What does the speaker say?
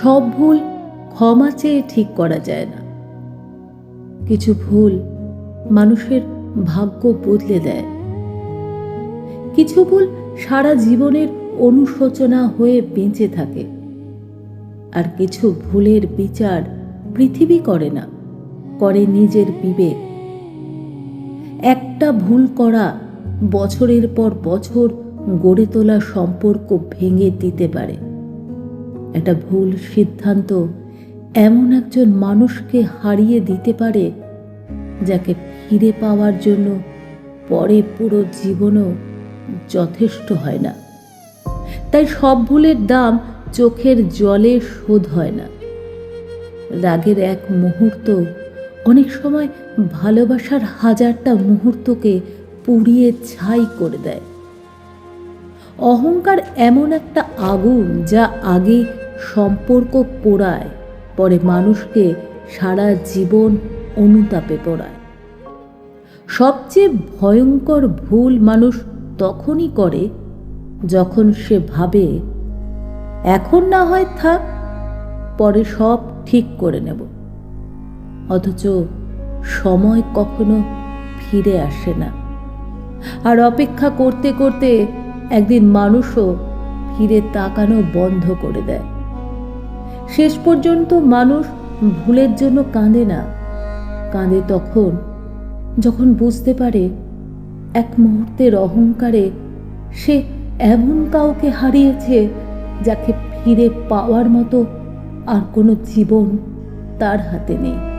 সব ভুল ক্ষমা চেয়ে ঠিক করা যায় না। কিছু ভুল মানুষের ভাগ্য বদলে দেয়। কিছু ভুল সারা জীবনের অনুশোচনা হয়ে বেঁচে থাকে। আর কিছু ভুলের বিচার পৃথিবী করে না, করে নিজের বিবেক। একটা ভুল করা বছরের পর বছর গড়ে তোলা সম্পর্ক ভেঙে দিতে পারে। একটা ভুল সিদ্ধান্ত এমন একজন মানুষকে হারিয়ে দিতে পারে যাকে ফিরে পাওয়ার জন্য পরে পুরো জীবনও যথেষ্ট হয় না। তাই সব ভুলের দাম চোখের জলে শোধ হয় না। রাগের এক মুহূর্ত অনেক সময় ভালোবাসার হাজারটা মুহূর্তকে পুড়িয়ে ছাই করে দেয়। অহংকার এমন একটা আগুন যা আগে সম্পর্ক পোড়ায়, পরে মানুষকে সারা জীবন অনুতাপে পোড়ায়। সবচেয়ে ভয়ঙ্কর ভুল মানুষ তখনই করে যখন সে ভাবে এখন না হয় থাক, পরে সব ঠিক করে নেব। অথচ সময় কখনো ফিরে আসে না। আর অপেক্ষা করতে করতে একদিন মানুষও ফিরে তাকানো বন্ধ করে দেয়। শেষ পর্যন্ত মানুষ ভুলের জন্য কাঁদে না, কাঁদে তখন যখন বুঝতে পারে এক মুহূর্তের অহংকারে সে এমন কাউকে হারিয়েছে যাকে ফিরে পাওয়ার মতো আর কোনো জীবন তার হাতে নেই।